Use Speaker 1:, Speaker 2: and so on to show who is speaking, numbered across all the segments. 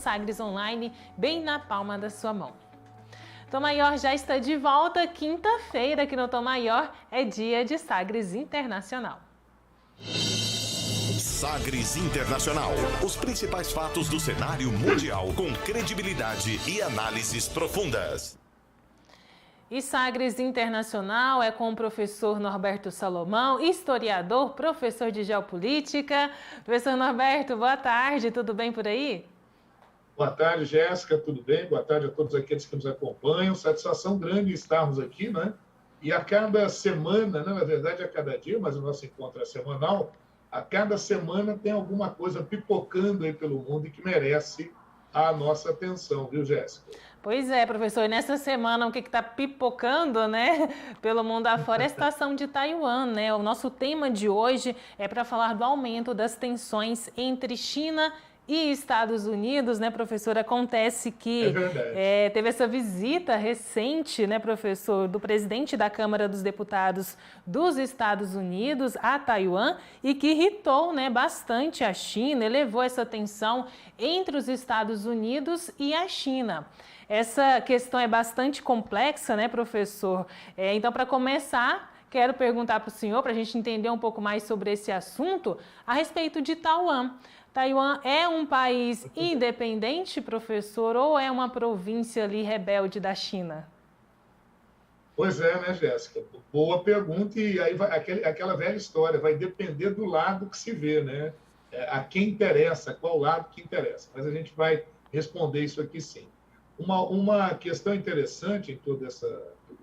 Speaker 1: Sagres Online, bem na palma da sua mão. Tom Maior já está de volta. Quinta-feira aqui no Tom Maior é dia de Sagres Internacional.
Speaker 2: Sagres Internacional. Os principais fatos do cenário mundial com credibilidade e análises profundas.
Speaker 1: E Sagres Internacional é com o professor Norberto Salomão, historiador, professor de geopolítica. Professor Norberto, boa tarde, tudo bem por aí?
Speaker 3: Boa tarde, Jéssica, tudo bem? Boa tarde a todos aqueles que nos acompanham. Satisfação grande estarmos aqui, né? E a cada semana, né? Na verdade a cada dia, mas o nosso encontro é semanal, a cada semana tem alguma coisa pipocando aí pelo mundo e que merece a nossa atenção, viu, Jéssica?
Speaker 1: Pois é, professor, e nessa semana o que está pipocando, né, pelo mundo afora é a estação de Taiwan, né? O nosso tema de hoje é para falar do aumento das tensões entre China e Estados Unidos, né, professor? Acontece que teve essa visita recente, né, professor, do presidente da Câmara dos Deputados dos Estados Unidos a Taiwan e que irritou, né, bastante a China, elevou essa tensão entre os Estados Unidos e a China. Essa questão é bastante complexa, né, professor? Então, para começar, quero perguntar para o senhor, para a gente entender um pouco mais sobre esse assunto, a respeito de Taiwan. Taiwan é um país independente, professor, ou é uma província ali rebelde da China?
Speaker 3: Pois é, né, Jéssica? Boa pergunta, e aí vai aquela velha história, vai depender do lado que se vê, né? A quem interessa, qual lado que interessa. Mas a gente vai responder isso aqui sim. Uma questão interessante em tudo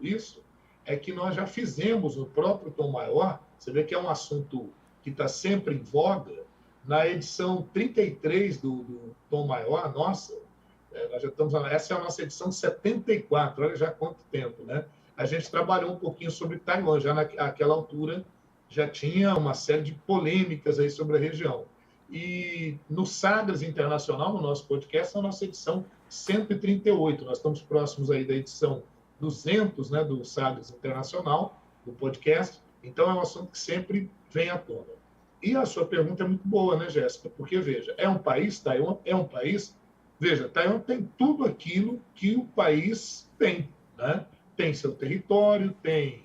Speaker 3: isso é que nós já fizemos no próprio Tom Maior, você vê que é um assunto que está sempre em voga. Na edição 33 do Tom Maior, nossa, nós já estamos, essa é a nossa edição 74, olha já quanto tempo, né? A gente trabalhou um pouquinho sobre Taiwan, já naquela altura já tinha uma série de polêmicas aí sobre a região. E no Sagres Internacional, no nosso podcast, é a nossa edição 138, nós estamos próximos aí da edição 200, né, do Sagres Internacional, do podcast, então é um assunto que sempre vem à tona. E a sua pergunta é muito boa, né, Jéssica? Porque, veja, Taiwan é um país, veja, Taiwan tem tudo aquilo que o país tem, né? Tem seu território, tem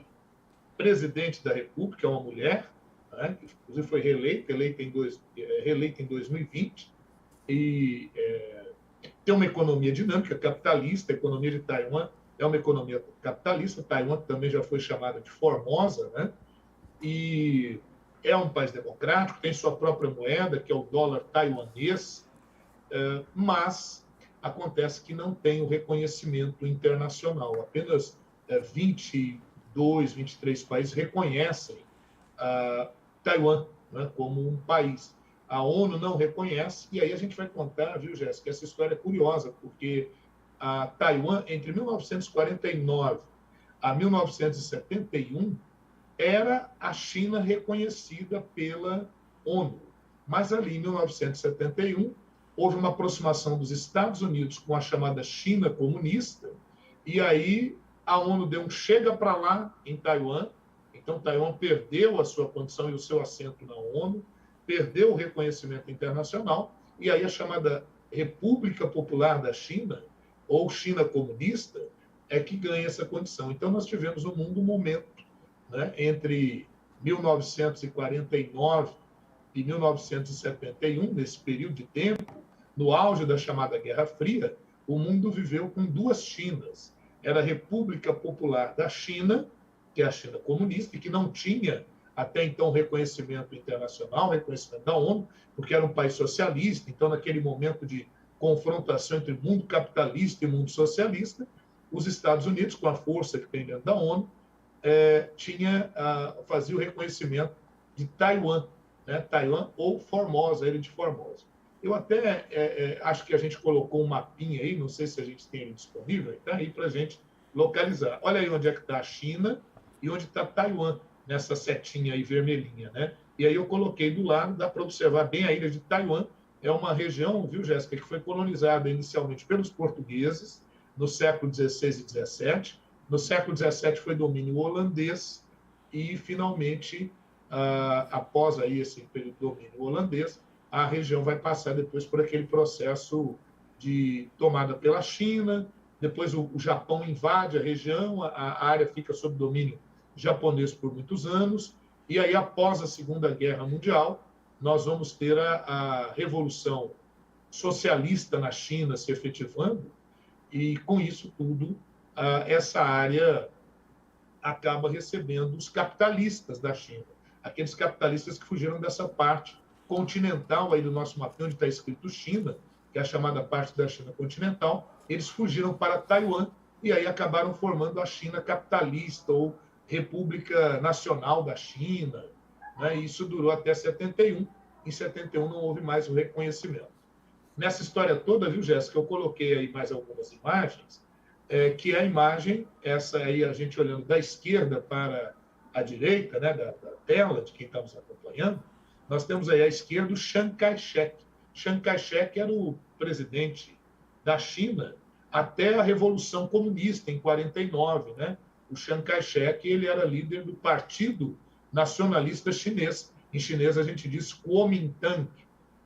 Speaker 3: presidente da República, é uma mulher, né? Que inclusive foi reeleita em 2020, e tem uma economia dinâmica, capitalista, a economia de Taiwan é uma economia capitalista, Taiwan também já foi chamada de Formosa, né? E é um país democrático, tem sua própria moeda, que é o dólar taiwanês, mas acontece que não tem o reconhecimento internacional. Apenas 22, 23 países reconhecem Taiwan, né, como um país. A ONU não reconhece, e aí a gente vai contar, viu, Jéssica, essa história é curiosa, porque a Taiwan, entre 1949 a 1971, era a China reconhecida pela ONU. Mas ali, em 1971, houve uma aproximação dos Estados Unidos com a chamada China comunista, e aí a ONU deu um chega para lá em Taiwan, então Taiwan perdeu a sua condição e o seu assento na ONU, perdeu o reconhecimento internacional, e aí a chamada República Popular da China, ou China comunista, é que ganha essa condição. Então nós tivemos no mundo um momento, né, entre 1949 e 1971, nesse período de tempo, no auge da chamada Guerra Fria, o mundo viveu com duas Chinas. Era a República Popular da China, que é a China comunista, e que não tinha até então reconhecimento internacional, reconhecimento da ONU, porque era um país socialista, então naquele momento de confrontação entre mundo capitalista e mundo socialista, os Estados Unidos, com a força que tem dentro da ONU, fazia o reconhecimento de Taiwan, né? Taiwan ou Formosa, a ilha de Formosa. Eu até acho que a gente colocou um mapinha aí, não sei se a gente tem ele disponível, está aí para a gente localizar. Olha aí onde é que está a China e onde está Taiwan, nessa setinha aí vermelhinha, né? E aí eu coloquei do lado, dá para observar bem a ilha de Taiwan. É uma região, viu, Jéssica, que foi colonizada inicialmente pelos portugueses no século XVI e XVII. No século XVII foi domínio holandês e, finalmente, após aí esse período de domínio holandês, a região vai passar depois por aquele processo de tomada pela China, depois o Japão invade a região, a área fica sob domínio japonês por muitos anos, e aí, após a Segunda Guerra Mundial, nós vamos ter a Revolução Socialista na China se efetivando, e, com isso tudo, essa área acaba recebendo os capitalistas da China, aqueles capitalistas que fugiram dessa parte continental aí do nosso mapa, onde está escrito China, que é a chamada parte da China continental, eles fugiram para Taiwan e aí acabaram formando a China capitalista ou República Nacional da China, né? E isso durou até 71. Em 71 não houve mais o reconhecimento. Nessa história toda, viu, Jéssica, eu coloquei aí mais algumas imagens, que a imagem, essa aí a gente olhando da esquerda para a direita, né, da tela de quem está nos acompanhando, nós temos aí à esquerda o Chiang Kai-shek. Chiang Kai-shek era o presidente da China até a Revolução Comunista, em 49, né? O Chiang Kai-shek, ele era líder do Partido Nacionalista Chinês. Em chinês a gente diz Kuomintang.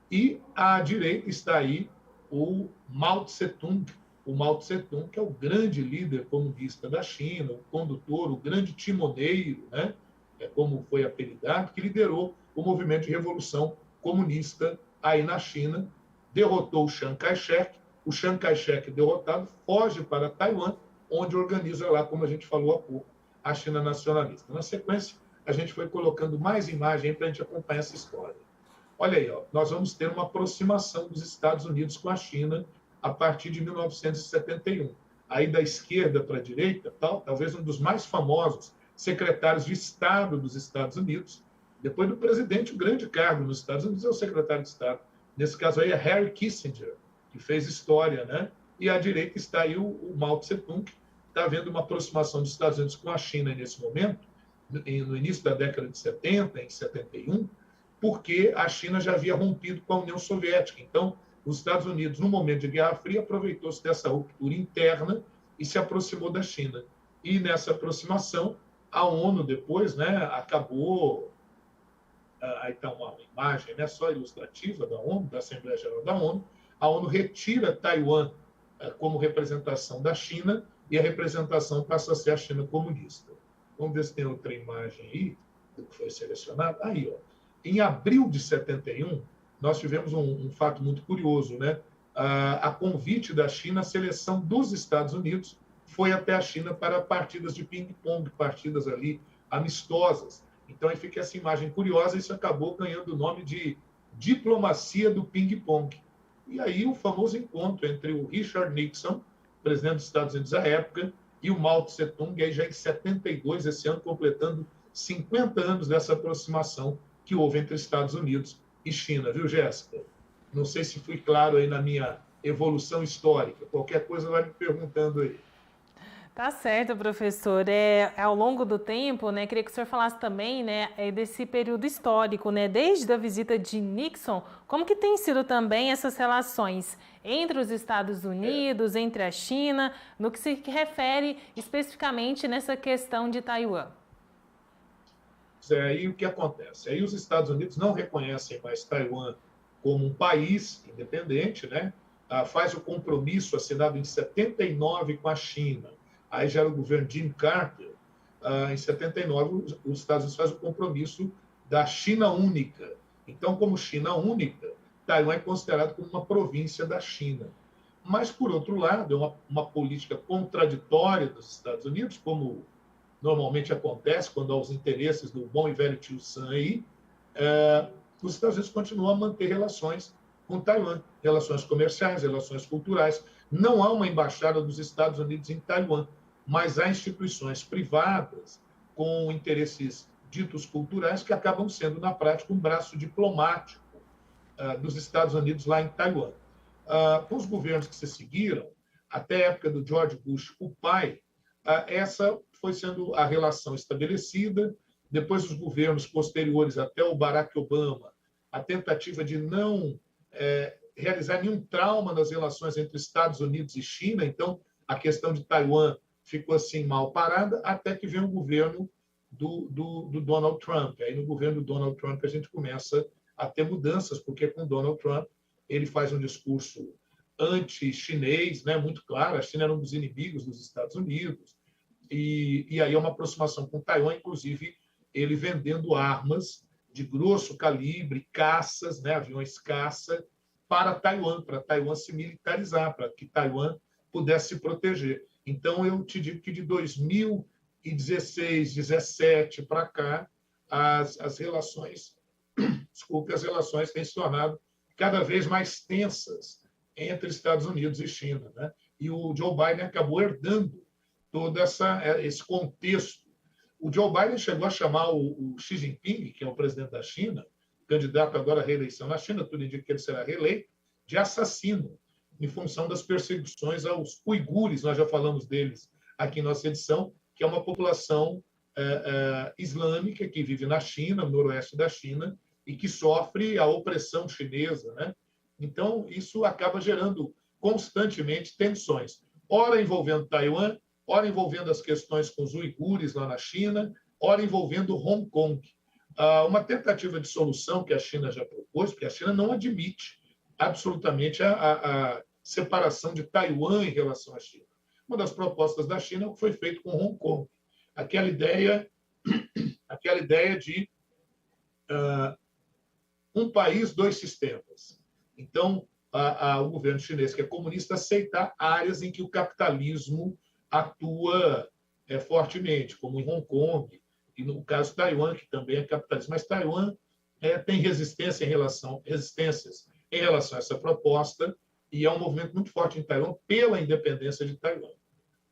Speaker 3: E à direita está aí o Mao Tse-tung. O Mao Tse-tung, que é o grande líder comunista da China, o condutor, o grande timoneiro, né? Como foi apelidado, que liderou o movimento de revolução comunista aí na China, derrotou o Chiang Kai-shek. O Chiang Kai-shek, derrotado, foge para Taiwan, onde organiza lá, como a gente falou há pouco, a China nacionalista. Na sequência, a gente foi colocando mais imagem para a gente acompanhar essa história. Olha aí, ó, nós vamos ter uma aproximação dos Estados Unidos com a China a partir de 1971. Aí da esquerda para a direita, talvez um dos mais famosos secretários de Estado dos Estados Unidos, depois do presidente, o grande cargo nos Estados Unidos é o secretário de Estado. Nesse caso aí é Harry Kissinger, que fez história, né? E à direita está aí o Mao Tse-tung, que está havendo uma aproximação dos Estados Unidos com a China nesse momento, no início da década de 70, em 71, porque a China já havia rompido com a União Soviética. Então, os Estados Unidos, no momento de Guerra Fria, aproveitou-se dessa ruptura interna e se aproximou da China. E nessa aproximação, a ONU depois, né, acabou... Aí está uma imagem, né, só ilustrativa da ONU, da Assembleia Geral da ONU. A ONU retira Taiwan como representação da China e a representação passa a ser a China comunista. Vamos ver se tem outra imagem aí, do que foi selecionado. Aí, ó. Em abril de 71, nós tivemos um fato muito curioso, né? A convite da China, a seleção dos Estados Unidos foi até a China para partidas de ping-pong, partidas ali amistosas. Então, aí fica essa imagem curiosa, e isso acabou ganhando o nome de diplomacia do ping-pong. E aí o famoso encontro entre o Richard Nixon, presidente dos Estados Unidos à época, e o Mao Tse-tung, aí já em 72, esse ano, completando 50 anos dessa aproximação que houve entre Estados Unidos e China. Viu, Jéssica? Não sei se fui claro aí na minha evolução histórica. Qualquer coisa vai me perguntando aí.
Speaker 1: Tá certo, professor. Ao longo do tempo, né, queria que o senhor falasse também, né, desse período histórico, né, desde a visita de Nixon, como que tem sido também essas relações entre os Estados Unidos, entre a China, no que se refere especificamente nessa questão de Taiwan?
Speaker 3: Aí o que acontece? Aí os Estados Unidos não reconhecem mais Taiwan como um país independente, né? Faz o compromisso assinado em 79 com a China. Aí já era o governo Jimmy Carter. Em 79, os Estados Unidos fazem o compromisso da China única. Então, como China única, Taiwan é considerado como uma província da China. Mas, por outro lado, é uma política contraditória dos Estados Unidos, como normalmente acontece quando há os interesses do bom e velho tio Sam aí, os Estados Unidos continuam a manter relações com Taiwan, relações comerciais, relações culturais. Não há uma embaixada dos Estados Unidos em Taiwan, mas há instituições privadas com interesses ditos culturais que acabam sendo, na prática, um braço diplomático dos Estados Unidos lá em Taiwan. Com os governos que se seguiram, até a época do George Bush, o pai, essa foi sendo a relação estabelecida. Depois, os governos posteriores, até o Barack Obama, a tentativa de não realizar nenhum trauma nas relações entre Estados Unidos e China. Então, a questão de Taiwan ficou assim mal parada, até que vem o governo do Donald Trump. Aí, no governo do Donald Trump, a gente começa a ter mudanças, porque com Donald Trump ele faz um discurso anti-chinês, né, muito claro. A China era um dos inimigos dos Estados Unidos. E aí é uma aproximação com Taiwan, inclusive ele vendendo armas de grosso calibre, caças, né, aviões caça, para Taiwan se militarizar, para que Taiwan pudesse se proteger. Então, eu te digo que de 2016, 2017 para cá, as relações têm se tornado cada vez mais tensas entre Estados Unidos e China, né? E o Joe Biden acabou herdando todo esse contexto. O Joe Biden chegou a chamar o Xi Jinping, que é o presidente da China, candidato agora à reeleição na China, tudo indica que ele será reeleito, de assassino, em função das perseguições aos uigures. Nós já falamos deles aqui em nossa edição, que é uma população islâmica que vive na China, no noroeste da China, e que sofre a opressão chinesa, né? Então, isso acaba gerando constantemente tensões, ora envolvendo Taiwan, ora envolvendo as questões com os uigures lá na China, ora envolvendo Hong Kong. Uma tentativa de solução que a China já propôs, porque a China não admite absolutamente a separação de Taiwan em relação à China. Uma das propostas da China foi feita com Hong Kong. Aquela ideia de um país, dois sistemas. Então, o governo chinês, que é comunista, aceitar áreas em que o capitalismo atua fortemente, como em Hong Kong, e no caso Taiwan, que também é capitalista. Mas Taiwan tem resistências em relação a essa proposta, e é um movimento muito forte em Taiwan pela independência de Taiwan.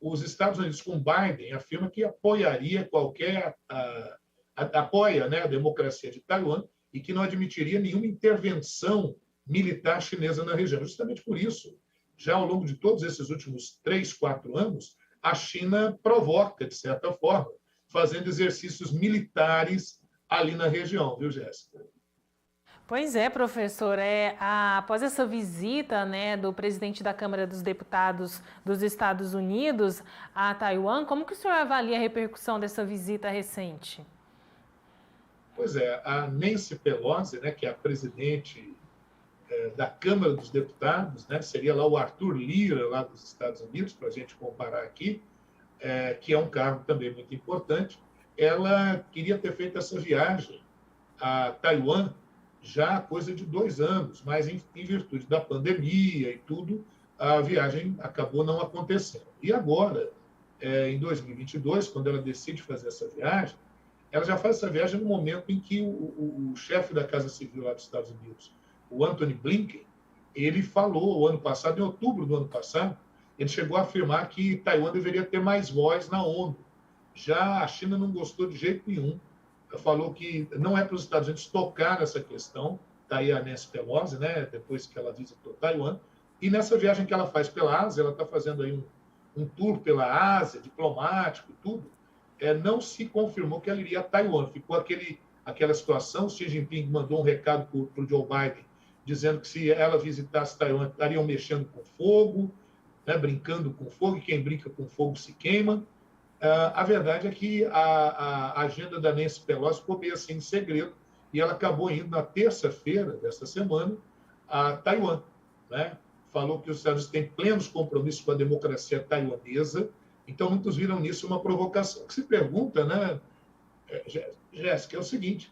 Speaker 3: Os Estados Unidos, com Biden, afirma que apoiaria apoia, né, a democracia de Taiwan e que não admitiria nenhuma intervenção militar chinesa na região. Justamente por isso, já ao longo de todos esses últimos 3, 4 anos, a China provoca, de certa forma, fazendo exercícios militares ali na região, viu, Jéssica?
Speaker 1: Pois é, professor. Após essa visita, né, do presidente da Câmara dos Deputados dos Estados Unidos a Taiwan, como que o senhor avalia a repercussão dessa visita recente?
Speaker 3: Pois é, a Nancy Pelosi, né, que é a presidente da Câmara dos Deputados, né, seria lá o Arthur Lira, lá dos Estados Unidos, para a gente comparar aqui, que é um cargo também muito importante, ela queria ter feito essa viagem a Taiwan já há coisa de 2 anos, mas em virtude da pandemia e tudo, a viagem acabou não acontecendo. E agora, em 2022, quando ela decide fazer essa viagem, ela já faz essa viagem no momento em que o chefe da Casa Civil lá dos Estados Unidos, o Anthony Blinken, ele falou o ano passado, em outubro do ano passado, ele chegou a afirmar que Taiwan deveria ter mais voz na ONU. Já a China não gostou de jeito nenhum, falou que não é para os Estados Unidos tocar nessa questão. Está aí a Nancy Pelosi, né, depois que ela visitou Taiwan, e nessa viagem que ela faz pela Ásia, ela está fazendo aí um tour pela Ásia, diplomático e tudo, não se confirmou que ela iria a Taiwan. Ficou aquela situação, Xi Jinping mandou um recado para o Joe Biden, dizendo que se ela visitasse Taiwan, estariam mexendo com fogo, né, brincando com fogo, e quem brinca com fogo se queima. A verdade é que a agenda da Nancy Pelosi ficou meio assim em segredo, e ela acabou indo na terça-feira desta semana a Taiwan, né? Falou que os Estados Unidos têm plenos compromissos com a democracia taiwanesa, então muitos viram nisso uma provocação. O que se pergunta, né, Jéssica, é o seguinte: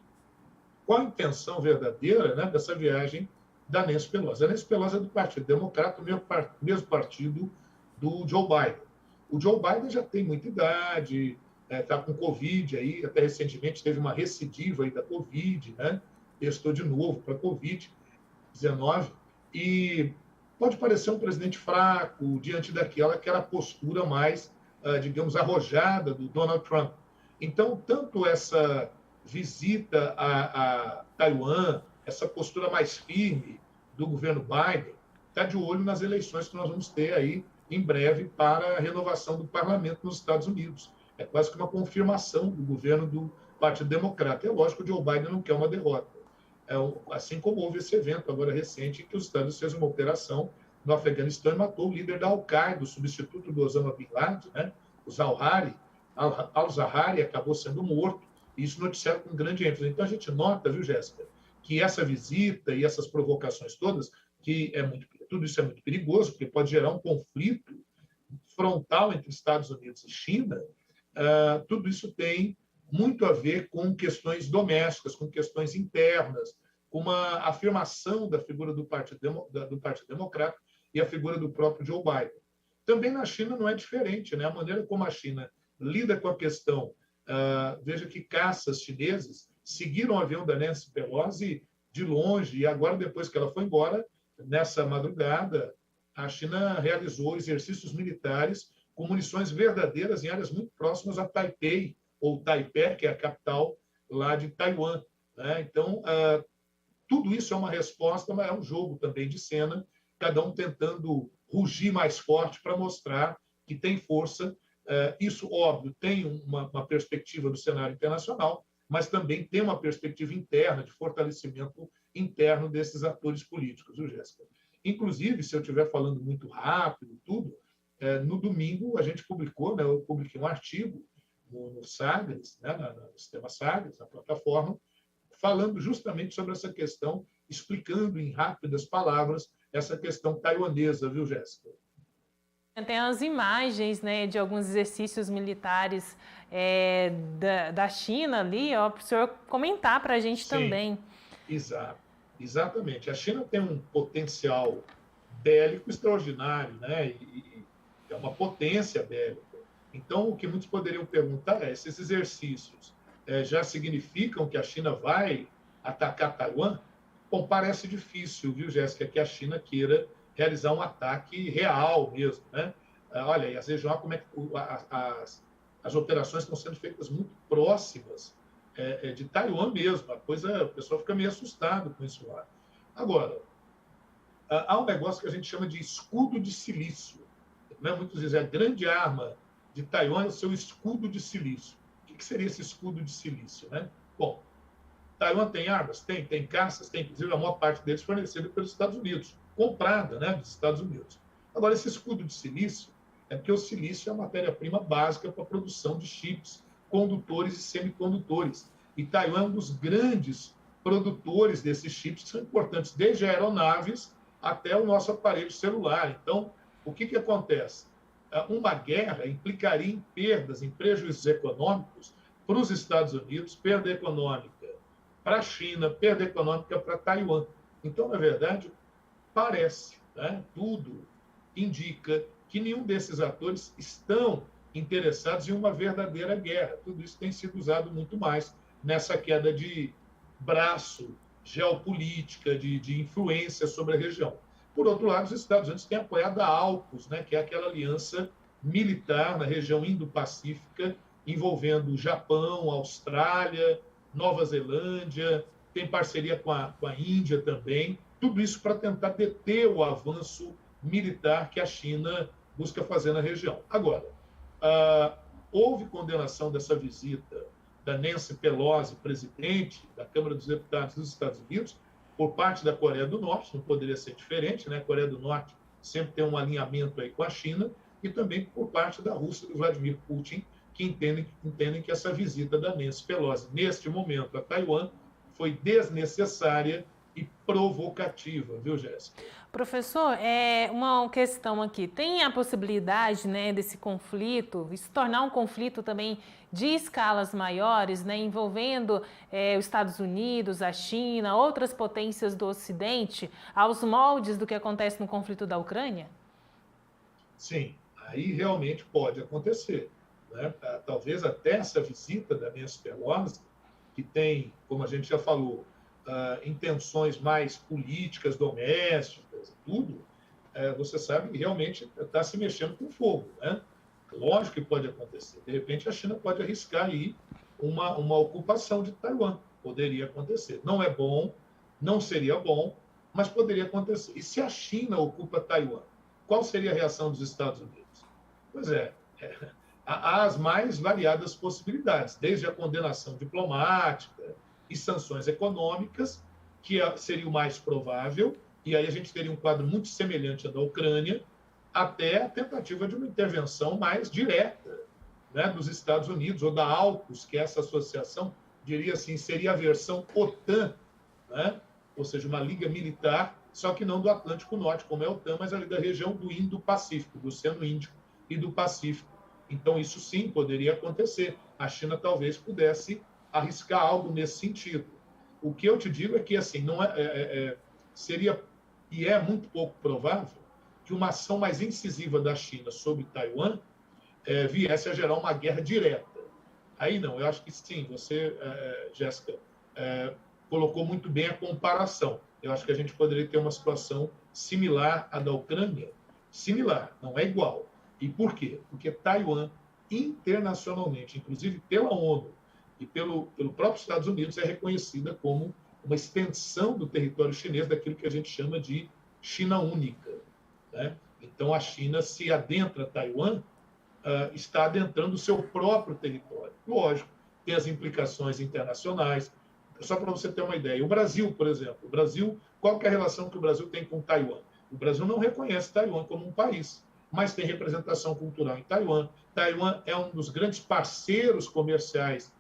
Speaker 3: qual a intenção verdadeira, né, dessa viagem da Nancy Pelosi? A Nancy Pelosi é do Partido Democrata, o mesmo partido do Joe Biden. O Joe Biden já tem muita idade, está com Covid aí, até recentemente teve uma recidiva aí da Covid, né? Testou de novo para Covid-19, e pode parecer um presidente fraco diante daquela postura mais, digamos, arrojada do Donald Trump. Então, tanto essa visita a Taiwan, essa postura mais firme do governo Biden, está de olho nas eleições que nós vamos ter aí em breve para a renovação do parlamento nos Estados Unidos. É quase que uma confirmação do governo do Partido Democrata. É lógico que o Joe Biden não quer uma derrota. Assim como houve esse evento agora recente, em que os Estados Unidos fez uma operação no Afeganistão e matou o líder da Al-Qaeda, o substituto do Osama Bin Laden, né? O Al-Zawahiri acabou sendo morto. Isso noticiado com grande ênfase. Então, a gente nota, viu, Jéssica, que essa visita e essas provocações todas, que é muito tudo isso é muito perigoso, porque pode gerar um conflito frontal entre Estados Unidos e China. Tudo isso tem muito a ver com questões domésticas, com questões internas, com uma afirmação da figura do Partido Democrata e a figura do próprio Joe Biden. Também na China não é diferente, né? A maneira como a China lida com a questão. Veja que caças chineses seguiram o avião da Nancy Pelosi de longe, e agora, depois que ela foi embora, nessa madrugada, a China realizou exercícios militares com munições verdadeiras em áreas muito próximas a Taipei, ou Taipei, que é a capital lá de Taiwan, né? Então, tudo isso é uma resposta, mas é um jogo também de cena, cada um tentando rugir mais forte para mostrar que tem força. Isso, óbvio, tem uma perspectiva do cenário internacional, mas também tem uma perspectiva interna, de fortalecimento interno desses atores políticos, viu, Jéssica? Inclusive, se eu estiver falando muito rápido, tudo, no domingo a gente publicou, né, eu publiquei um artigo no Sagres, né, no sistema Sagres, na plataforma, falando justamente sobre essa questão, explicando em rápidas palavras essa questão taiwanesa, viu, Jéssica?
Speaker 1: Tem as imagens, né, de alguns exercícios militares da China ali, ó, para o senhor comentar para a gente. Sim, também.
Speaker 3: Exatamente. A China tem um potencial bélico extraordinário, né, e é uma potência bélica. Então, o que muitos poderiam perguntar é: esses exercícios já significam que a China vai atacar Taiwan? Bom, parece difícil, viu, Jéssica, que a China queira realizar um ataque real mesmo, né? Olha, e às vezes já como é que as operações estão sendo feitas muito próximas de Taiwan mesmo. A pessoa fica meio assustado com isso lá. Agora, há um negócio que a gente chama de escudo de silício, né? Muitos dizem a grande arma de Taiwan é o seu escudo de silício. O que seria esse escudo de silício, né? Bom, Taiwan tem armas? Tem caças? Tem, inclusive, a maior parte deles fornecida pelos Estados Unidos, comprada, né, dos Estados Unidos. Agora, esse escudo de silício é porque o silício é a matéria-prima básica para a produção de chips, condutores e semicondutores. E Taiwan é um dos grandes produtores desses chips, que são importantes desde aeronaves até o nosso aparelho celular. Então, o que acontece? Uma guerra implicaria em perdas, em prejuízos econômicos para os Estados Unidos, perda econômica para a China, perda econômica para Taiwan. Então, na verdade, parece, né, tudo indica que nenhum desses atores estão interessados em uma verdadeira guerra. Tudo isso tem sido usado muito mais nessa queda de braço geopolítica, de influência sobre a região. Por outro lado, os Estados Unidos têm apoiado a AUKUS, né, que é aquela aliança militar na região Indo-Pacífica, envolvendo o Japão, Austrália, Nova Zelândia, tem parceria com a Índia também, tudo isso para tentar deter o avanço militar que a China busca fazer na região. Agora, houve condenação dessa visita da Nancy Pelosi, presidente da Câmara dos Deputados dos Estados Unidos, por parte da Coreia do Norte, não poderia ser diferente, né? A Coreia do Norte sempre tem um alinhamento aí com a China, e também por parte da Rússia, do Vladimir Putin, que entendem que essa visita da Nancy Pelosi, neste momento, a Taiwan, foi desnecessária e provocativa, viu, Jéssica?
Speaker 1: Professor, uma questão aqui. Tem a possibilidade, né, desse conflito se tornar um conflito também de escalas maiores, né, envolvendo os Estados Unidos, a China, outras potências do Ocidente, aos moldes do que acontece no conflito da Ucrânia?
Speaker 3: Sim, aí realmente pode acontecer, né? Talvez até essa visita da Nancy Pelosi, que tem, como a gente já falou, intenções mais políticas, domésticas, tudo, você sabe que realmente está se mexendo com fogo, né? Lógico que pode acontecer. De repente, a China pode arriscar aí uma ocupação de Taiwan. Poderia acontecer. Não é bom, não seria bom, mas poderia acontecer. E se a China ocupa Taiwan, qual seria a reação dos Estados Unidos? Pois há as mais variadas possibilidades, desde a condenação diplomática e sanções econômicas, que seria o mais provável, e aí a gente teria um quadro muito semelhante ao da Ucrânia, até a tentativa de uma intervenção mais direta, né, dos Estados Unidos, ou da AUKUS, que é essa associação, diria assim, seria a versão OTAN, né, ou seja, uma liga militar só que não do Atlântico Norte, como é a OTAN, mas ali da região do Indo-Pacífico, do Oceano Índico e do Pacífico. Então, isso sim poderia acontecer. A China talvez pudesse arriscar algo nesse sentido. O que eu te digo é que assim, não seria, e é muito pouco provável, que uma ação mais incisiva da China sobre Taiwan viesse a gerar uma guerra direta. Aí não, eu acho que sim, você, Jéssica, colocou muito bem a comparação. Eu acho que a gente poderia ter uma situação similar à da Ucrânia. Similar, não é igual. E por quê? Porque Taiwan, internacionalmente, inclusive pela ONU e pelo próprio Estados Unidos, é reconhecida como uma extensão do território chinês, daquilo que a gente chama de China única, né? Então, a China se adentra a Taiwan, está adentrando o seu próprio território. Lógico, tem as implicações internacionais. Só para você ter uma ideia, o Brasil, por exemplo, qual que é a relação que o Brasil tem com Taiwan? O Brasil não reconhece Taiwan como um país, mas tem representação cultural em Taiwan. Taiwan é um dos grandes parceiros comerciais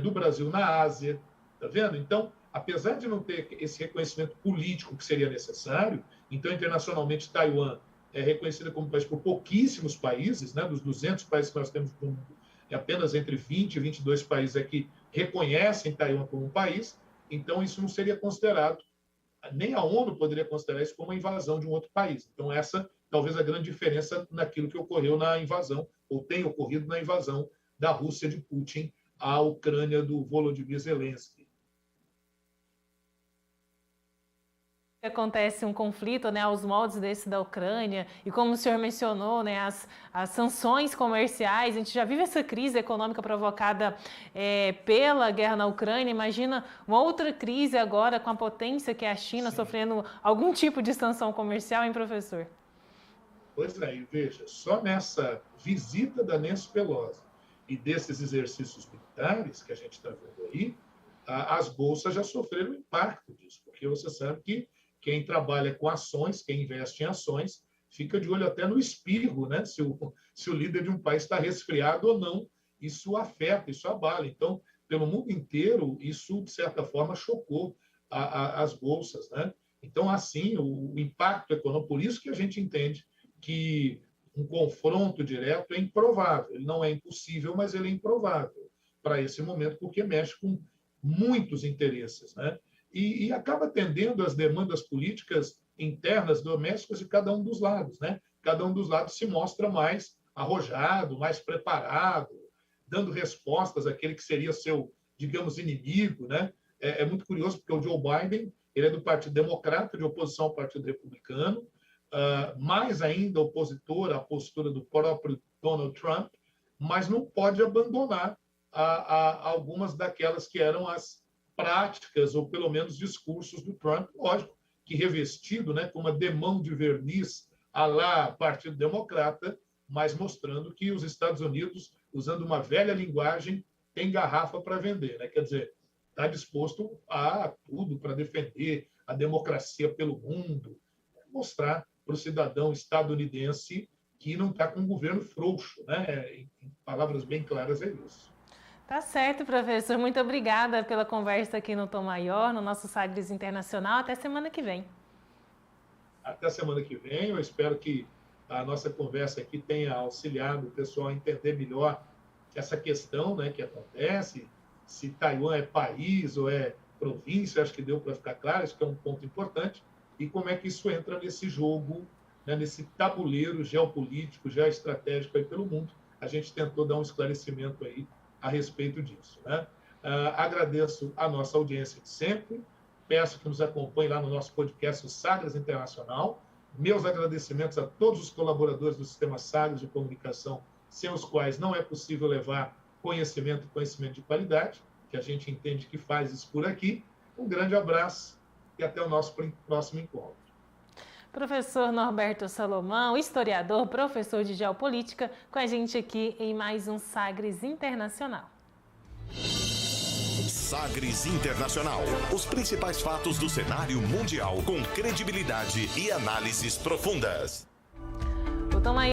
Speaker 3: do Brasil na Ásia, tá vendo? Então, apesar de não ter esse reconhecimento político que seria necessário, então, internacionalmente, Taiwan é reconhecida como país por pouquíssimos países, né? Dos 200 países que nós temos no mundo, apenas entre 20 e 22 países que reconhecem Taiwan como um país, então isso não seria considerado, nem a ONU poderia considerar isso como uma invasão de um outro país. Então, essa talvez a grande diferença naquilo que ocorreu na invasão, ou tem ocorrido na invasão da Rússia de Putin à Ucrânia do Volodymyr Zelensky.
Speaker 1: Acontece um conflito, né, aos moldes desse da Ucrânia, e como o senhor mencionou, né, as sanções comerciais, a gente já vive essa crise econômica provocada pela guerra na Ucrânia. Imagina uma outra crise agora com a potência que é a China, sim, sofrendo algum tipo de sanção comercial, hein, professor?
Speaker 3: Pois é, e veja, só nessa visita da Nancy Pelosi e desses exercícios militares que a gente está vendo aí, as bolsas já sofreram impacto disso, porque você sabe que quem trabalha com ações, quem investe em ações, fica de olho até no espirro, né? Se o líder de um país está resfriado ou não, isso afeta, isso abala. Então, pelo mundo inteiro, isso, de certa forma, chocou as bolsas, né? Então, assim, o impacto econômico, por isso que a gente entende que um confronto direto é improvável. Ele não é impossível, mas ele é improvável para esse momento, porque mexe com muitos interesses, né? E acaba atendendo às demandas políticas internas, domésticas de cada um dos lados, né? Cada um dos lados se mostra mais arrojado, mais preparado, dando respostas àquele que seria seu, digamos, inimigo, né? É muito curioso, porque o Joe Biden, ele é do Partido Democrata, de oposição ao Partido Republicano, mais ainda opositor à postura do próprio Donald Trump, mas não pode abandonar algumas daquelas que eram as práticas, ou pelo menos discursos do Trump, lógico, que revestido, né, com uma demão de verniz à lá Partido Democrata, mas mostrando que os Estados Unidos, usando uma velha linguagem, tem garrafa para vender, né? Quer dizer, está disposto a tudo para defender a democracia pelo mundo, mostrar para o cidadão estadunidense que não está com um governo frouxo, né? Em palavras bem claras, é isso.
Speaker 1: Tá certo, professor. Muito obrigada pela conversa aqui no Tom Maior, no nosso Sagres Internacional. Até semana que vem.
Speaker 3: Até semana que vem. Eu espero que a nossa conversa aqui tenha auxiliado o pessoal a entender melhor essa questão, né, que acontece, se Taiwan é país ou é província. Acho que deu para ficar claro, isso que é um ponto importante, e como é que isso entra nesse jogo, né, nesse tabuleiro geopolítico, geoestratégico aí pelo mundo. A gente tentou dar um esclarecimento aí a respeito disso, né? Agradeço a nossa audiência de sempre, peço que nos acompanhe lá no nosso podcast, o Sagres Internacional. Meus agradecimentos a todos os colaboradores do Sistema Sagres de Comunicação, sem os quais não é possível levar conhecimento de qualidade, que a gente entende que faz isso por aqui. Um grande abraço e até o nosso próximo encontro.
Speaker 1: Professor Norberto Salomão, historiador, professor de geopolítica, com a gente aqui em mais um Sagres Internacional.
Speaker 2: Sagres Internacional. Os principais fatos do cenário mundial com credibilidade e análises profundas.